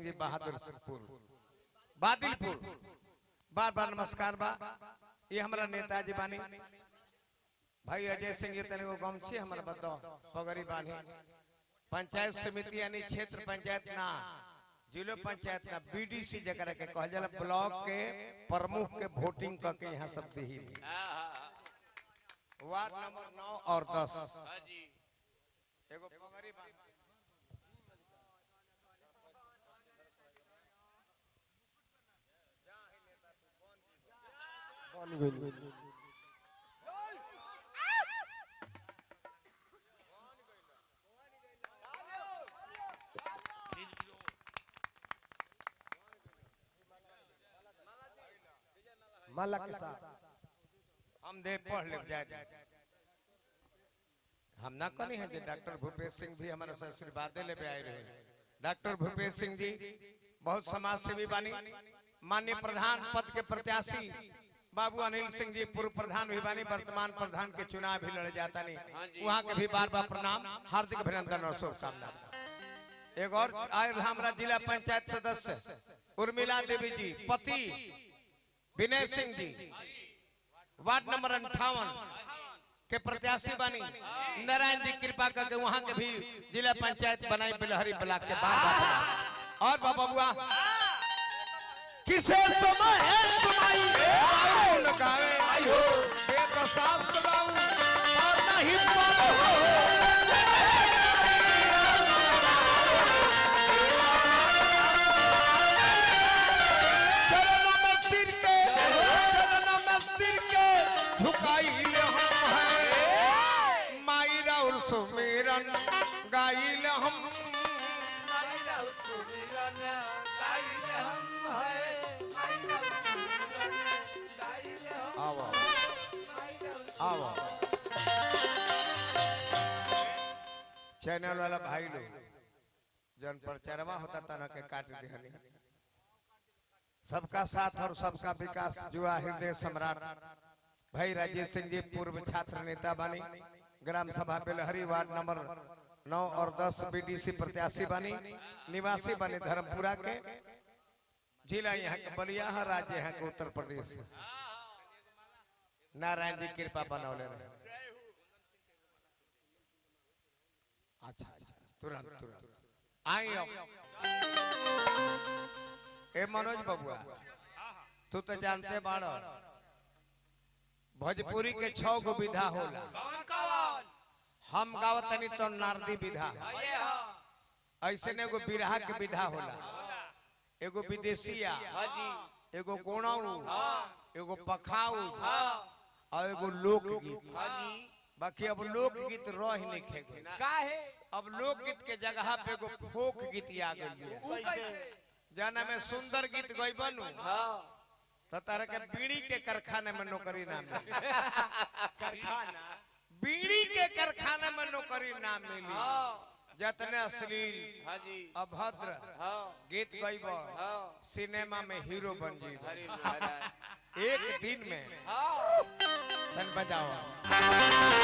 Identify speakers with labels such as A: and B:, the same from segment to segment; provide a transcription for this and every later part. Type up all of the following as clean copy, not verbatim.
A: जी बहादुरपुर बादिलपुर बार बार नमस्कार बा। ये हमारा नेताजी बानी भाई अजय सिंह जी तने वो गमछी हमारा बतो पगड़ी बानी पंचायत समिति यानी क्षेत्र पंचायत ना जिला पंचायत ना बीडीसी जगह के कहल जाला ब्लॉक के प्रमुख के वोटिंग करके यहाँ सब दी वार्ड नंबर 9 और 10 एगो पगड़ी बानी
B: माला के साथ
A: हम दे पढ़ लिख जाए हम ना कनी है डॉक्टर भूपेश सिंह जी हमारे आशीर्वाद ले आए रहे। डॉक्टर भूपेश सिंह जी बहुत समाज सेवी बानी माननीय प्रधान पद के प्रत्याशी बाबू अनिल सिंह जी पूर्व प्रधान भी बानी वर्तमान प्रधान के चुनाव भी लड़े जाता नहीं वहाँ के भी बार बार प्रणाम हार्दिक अभिनंदन और शुभकामना। एक और आए हमारा जिला पंचायत सदस्य उर्मिला देवी जी पति विनय सिंह जी वार्ड नंबर 58 के प्रत्याशी बनी नारायण जी कृपा करके वहां के भी जिला पंचायत बनाई बिलहरी ब्लॉक के बाद और बाबा बुआ किसे समय है तुम्हारी बाबू लगावे आयो बेतसाब लगाऊं और नहीं पालो सुमिरन गाइल हम आवा आवा चैनल वाला भाई लोग जन प्रचारवा होता तना के काट दिहनी सबका साथ और सबका विकास जुआ हृदय सम्राट भाई राजेश सिंह जी पूर्व छात्र नेता बानी ग्राम सभा बेलहरी वार्ड नंबर 9 और 10 बीडीसी प्रत्याशी बनी निवासी बनी धर्मपुरा के जिला यहाँ के बलिया है राज्य यहाँ के उत्तर प्रदेश नारायण जी कृपा बनौले रहे। अच्छा तुरंत तुरंत आई ए मनोज बबुआ तू तो जानते बाड़ो भोजपुरी के 6 गो विधा होला हम गावतनी तो नारदी विधा ऐसे ने एगो बिरहा के विधा होला एगो विदेशिया एगो गोणाऊ एगो पखाऊ और एगो लोकगीत बाकी अब लोकगीत रह नहीं खेगे काहे अब लोकगीत के जगह पे एगो फोक गीत आ गइल जाना में सुंदर गीत गइबनु तो तारा के बीड़ी के कारखाने में नौकरी ना मिली कारखाना बीड़ी के कारखाने में नौकरी ना मिली जतने अश्लील अभद्र गीत गइब सिनेमा में हीरो बन जी एक दिन में तन बजाओ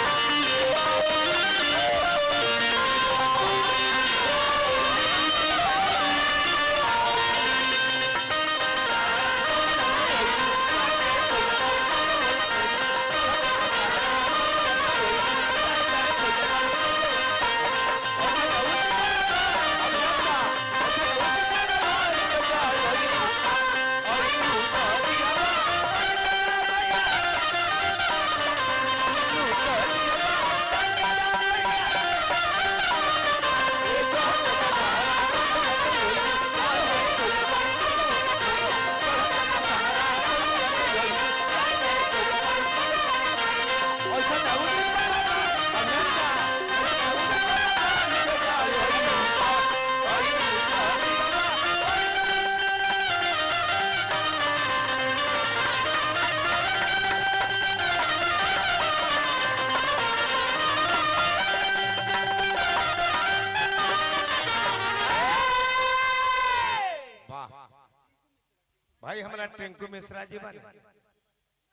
A: भाई हमारा टिंकू मिश्रा जी बने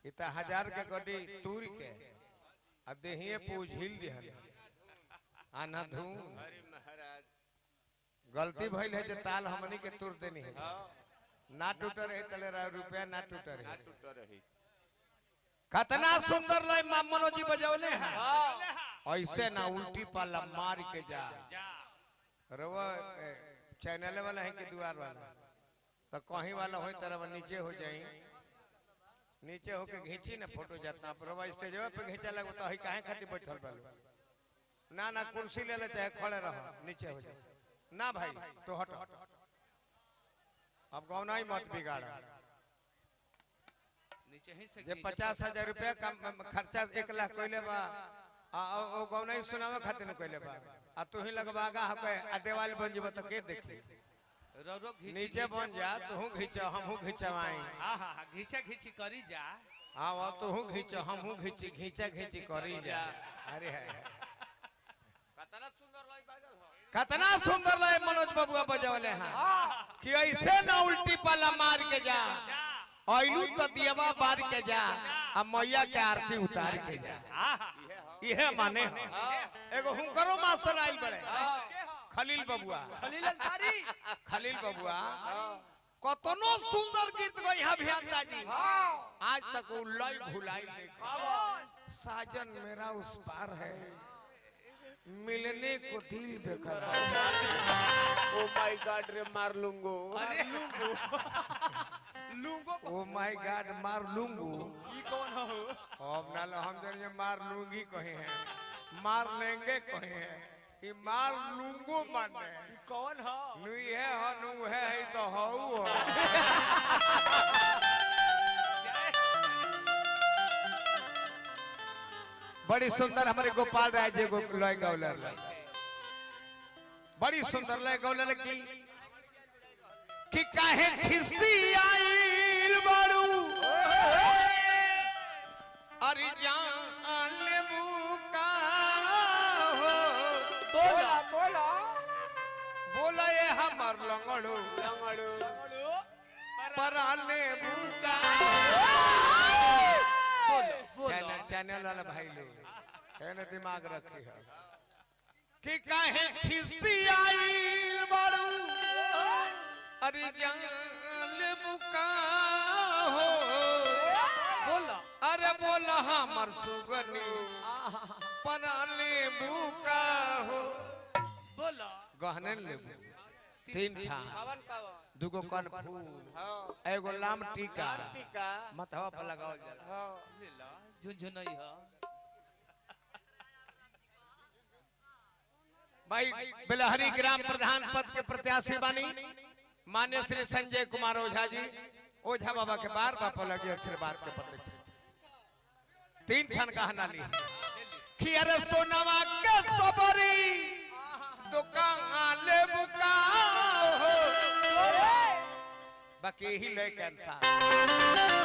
A: इतना 1000 के गड्डी तूर के अब देहिए पूछ हिल दिहन आना धूम
C: महाराज
A: गलती भइल है जो ताल हमनी के तुर देनी है ना टूट रहे तले रुपया ना टूट रहे कितना सुंदर लय मनोज जी बजौले हैं ऐसे ना उल्टी पाला मार के जा रवा चैनल वाला है कि द्वार वाला तो कहीं वाला हो तरह नीचे हो जाए नीचे होके घींची ना फोटो जातना पर स्टेज पे घींचा लगे तो काहे खातिर बैठल बालू ना कुर्सी ले ले चाहे खड़े रहो नीचे हो जाए ना भाई तो हट अब गौना ही मत बिगाड़
B: नीचे ही से
A: जब 50,000 रुपया का खर्चा 1 लाख कोइले बा ओ गौना ही सुनावे खातिर न कोइले बा आ तू ही लगवागा हके आ देवाल बन जब तो के देखी
B: रो घीची
A: नीचे बन जा तू घींचो हमहू घींचवाई
B: हां घीचा घीची करी जा
A: हां वो तू घींचो हमहू घींची घींचा घींची करी जा अरे है कितना सुंदर लय मनोज बबुआ बजौले हैं कि ऐसे ना उल्टी पाला मार के जा आइलू तो दियवा बार के जा अब मैया के आरती उतार के जा यह माने एगो हुनकरो मास्टर आइल बड़े खलील बबुआ खलील बबुआ कतनो सुंदर गीत गई है अभियंता जी आज तक वो लय भुलाई नहीं साजन मेरा उस पार है मिलने को दिल बेकरार
C: ओ माय गॉड रे मार लूंगो
A: ओ माय गॉड मार लूंगू
B: ई कौन हो
A: अब ना हम जन मार लूंगी कहे हैं मार लेंगे कहे हैं ये मार लूंगू माने
B: कौन हो
A: नु है हो नु है तो हो बड़ी सुंदर हमारे गोपाल राय जी लय गौलर बड़ी सुंदर लय गौलर कि काहे खिसी आइल बड़ू अरे जान मुका हो बोला ये हमर लंगड़ू पराने मुका चैनल वाला भाई लोग कहने दिमाग रखी है कि काहे खिसी आइल बड़ू अरे जान मुका हो अरे बोला हमर सुगनी पराने मुका हो गहने लेबू 3 था दुगो कन फूल एगो लाम टीका मतवा पर लगाओ जाला
B: झुनझुनई हो
A: भाई बेलहरी ग्राम प्रधान पद के प्रत्याशी बानी मान्य श्री संजय कुमार ओझा जी ओझा बाबा के बार बापा लगे आशीर्वाद के प्रतीक्षा 3 थान कहना ली कि अरे सोनवा के सबरी दुकान ले बुका हो बाकी ही ले कैंसर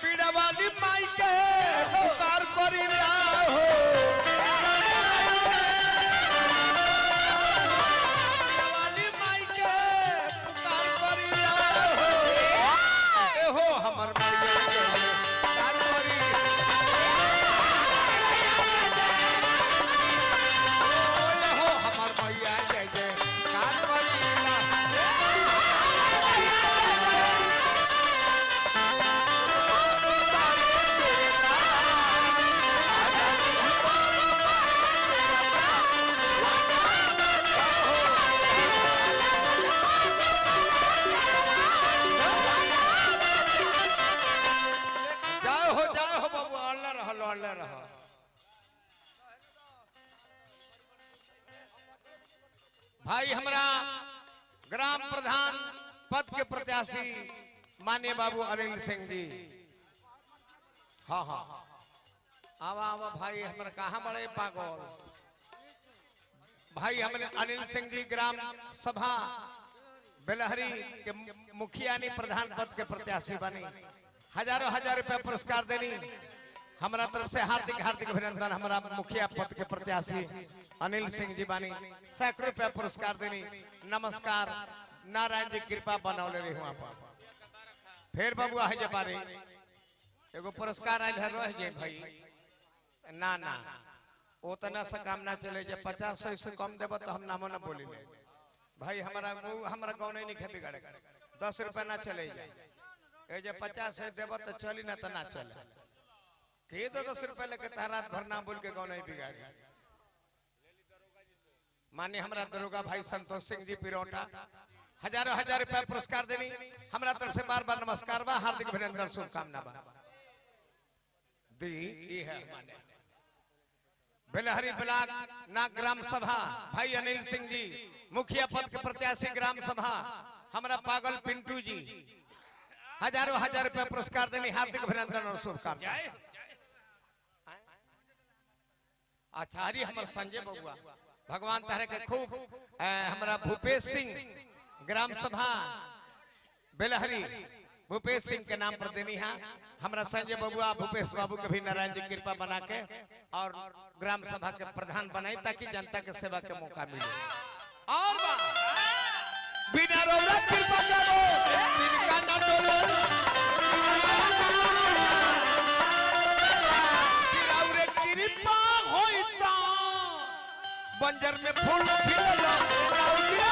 A: बीड़ावाली माई के पुकार करी हो बीड़ावाली माई के पुकार करी हो हमर मैया पुकार करी हो हमर मैया जय जय पुकार करी भाई हमारा ग्राम प्रधान पद के प्रत्याशी माननीय बाबू अनिल सिंह जी हाँ हाँ आवा आवा भाई हमारे कहाँ बड़े पागल भाई हमने अनिल सिंह जी ग्राम सभा बेलहरी के मुखिया नी प्रधान पद के प्रत्याशी बनी हजारों हजार रुपया पुरस्कार देनी हमारा तरफ से हार्दिक हार्दिक अभिनंदन। हमारा मुखिया पद के प्रत्याशी अनिल सिंह जी बानी सैकड़ों रुपया पुरस्कार देनी। नमस्कार नारायण जी कृपा बनौले रही वहां पर फिर बबुआ है जबारी एगो पुरस्कार आयल है रह जे भाई ना ना उतना से काम ना चले जे 50 से कम देव तो हम नामो ना बोली भाई हमारा गाँव नहीं खे बिगाड़े 10 रुपया ना चले जाए जे 50 से देव तो चली ना तो ना चले के तो 10 रुपया लेके रात भर ना बोल के गाँव नहीं बिगाड़े। माननीय हमारा दरोगा भाई संतोष सिंह जी पिरोटा हजारों हजार रुपया पुरस्कार देनी हमारा तरफ से बार बार नमस्कार बा हार्दिक अभिनंदन शुभकामना बा दी है माने बेलहरी ब्लॉक ना ग्राम सभा भाई अनिल सिंह जी मुखिया पद के प्रत्याशी ग्राम सभा हमारा पागल पिंटू जी हजारों हजार रुपया पुरस्कार देनी हार्दिक अभिनंदन और शुभकामना। आचार्य हमारे संजय बबुआ भगवान तारे के खूब हमारा भूपेश सिंह ग्राम सभा बेलहरी भूपेश सिंह के नाम पर देनी है हमारा संजय बबुआ भूपेश बाबू के भी नारायण जी कृपा बना के और ग्राम सभा के प्रधान बनाई ताकि जनता के सेवा के मौका मिले। और बिना रौला कृपा करो बिना ना डोलो बिना कृपा होइता बंजर में फूल खिलला होइता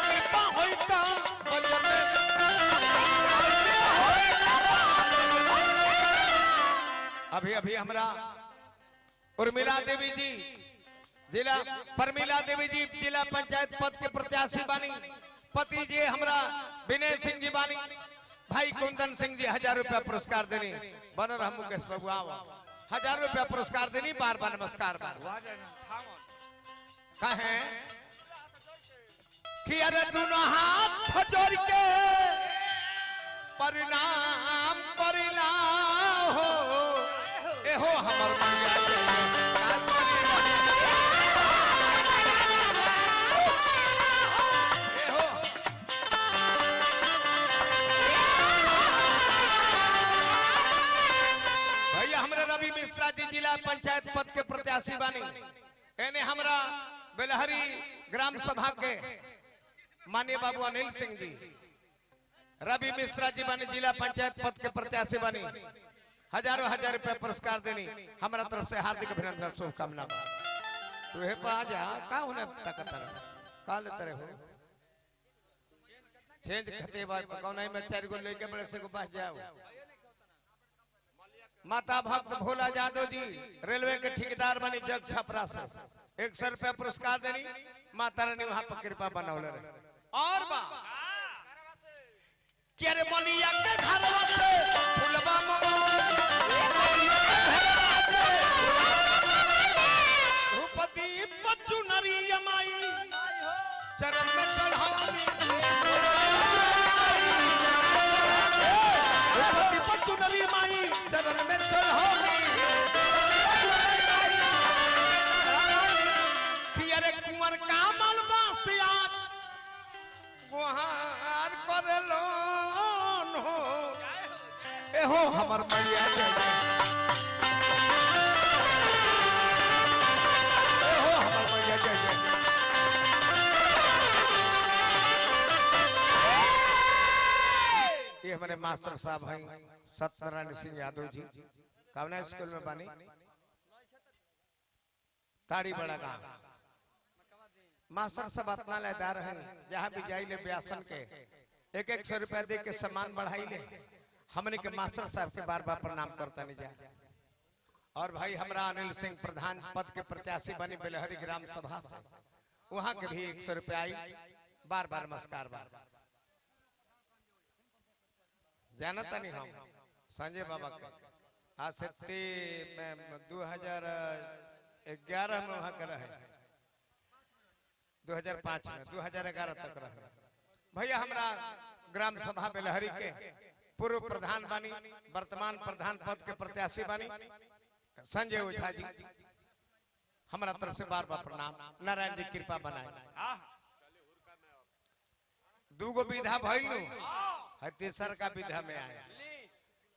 A: कृपा होइता बंजर में अभी अभी हमरा उर्मिला देवी जी जिला परमिला देवी जी जिला पंचायत पद के प्रत्याशी बानी पति जी हमरा विनय सिंह जी बानी भाई कुंदन सिंह जी 1000 रुपया पुरस्कार देनी बन रहा मुकेश बाबू आओ 1000 रुपया पुरस्कार देनी बार बार नमस्कार बार कहे कि अरे दोनों हाथ जोड़ के परिणाम परिला हो एहो हमर मैया भैया हमरा रवि मिश्रा जी जिला पंचायत पद के प्रत्याशी बानी एने हमरा बेलहरी ग्राम सभा के माननीय बाबू अनिल सिंह जी रवि मिश्रा जी बानी जिला पंचायत पद के प्रत्याशी बानी हजारों हजार रुपया पुरस्कार देनी हमारा तरफ से हार्दिक अभिनंदन शुभकामना। तू हे पा जा का होने तक का लेते रहे हो चेंज खते बाद कौनाई में 4 गो लेके बड़े से को पास जाओ। माता भक्त भोला यादव जी रेलवे के ठेकेदार बनी जग छपरा से 100 रुपया पुरस्कार देनी माता रानी वहां पर कृपा बनौले रहे। और बा क्या रे मलिया के घरवा से फुलबा भूपति बच्चू नरी यमाई चरण में चढ़ावी भूपति बच्चू नरी यमाई चरण में चढ़ावी कि अरे कुंवर कामल बासिया गुहार कर लो एहो हमर मैया एहो हमर मैया ये हमारे मास्टर साहब हैं सत्यनारायण सिंह यादव जी कावना स्कूल में बानी ताड़ी बड़ा गांव मास्टर साहब अपना लेदार हैं जहाँ भी जाइले ब्यासन के 100 रुपया दे के सम्मान बढ़ाई ले हमने के मास्टर साहब के बार बार प्रणाम करता नहीं जा। और भाई हमरा अनिल सिंह प्रधान पद के प्रत्याशी बनी बेलहरी ग्राम सभा से वहां के भी 100 रुपया आई बार बार नमस्कार बार जानता नहीं हम संजय बाबा के आज से 2011 में वहां कर रहे 2005 में 2011 तक रहे भैया हमरा ग्राम सभा बेलहरी के पूर्व प्रधान बानी वर्तमान प्रधान पद के प्रत्याशी बानी संजय ओझा जी हमारा तरफ से बार बार प्रणाम। नारायण जी कृपा बनाए। दूगो विधा भइलू है, तीसर का विधा में आया।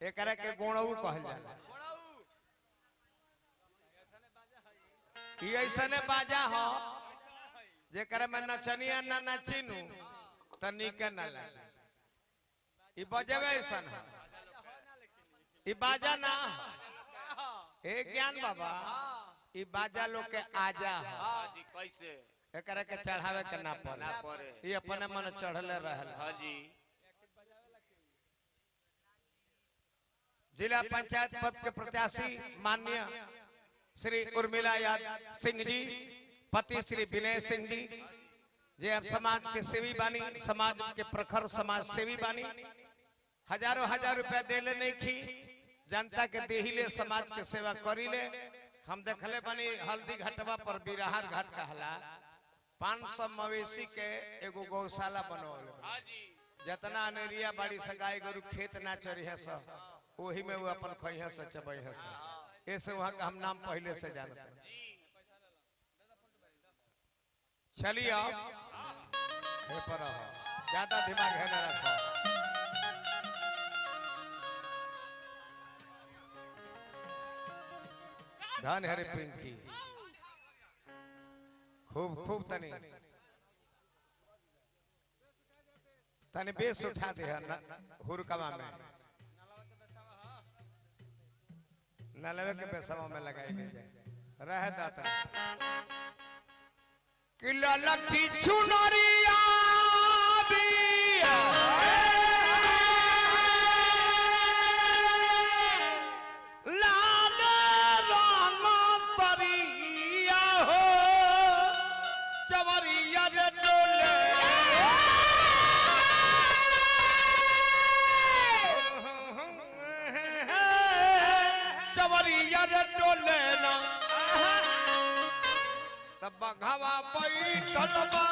A: एकरा के गोणऊ कहल जाला। ई ऐसने बाजा हो जेकरा में नचनिया ना नचिनू त नीके ना लगे। ई बजेवे ऐसन है। ई बाजा ना ए ज्ञान बाबा, ई बाजा लोग के आजा है।
C: हाँ जी, कैसे
A: एकरा के चढ़ावे के ना पड़े। ई अपने मन चढ़ले रहल।
C: हाँ जी,
A: जिला पंचायत पद के प्रत्याशी माननीय श्री उर्मिला यादव सिंह जी, पति श्री विनय सिंह जी, जे अब समाज के सेवी बानी, समाज के प्रखर समाज सेवी बानी। हजारों हजार रुपया देले नहीं खी, जनता के देहिले समाज के सेवा करीले। हम देखले बानी हल्दी घाटवा पर बिराहर घाट कहला 500 मवेशी के एगो गौशाला बनौले।
C: हाँ जी,
A: जितना अनेरिया बाड़ी से गाय गरु खेत ना चरी है सब, वही में वो अपन खइहे से चबई है सब। ऐसे वहाँ का हम नाम पहले से जानते हैं। चलिए आप हे पर ज्यादा दिमाग है ना रखो। धन हरे पिंकी खूब खूब तनी तनी बेस उठा दे हुरकमा में नलवे के पैसा में लगाई गई रह दाता कि ललखी चुनरिया बिया लाल रंग सरिया हो चवरिया रे डोले चवरिया रे डोले ना तब बघवा बैठल बा।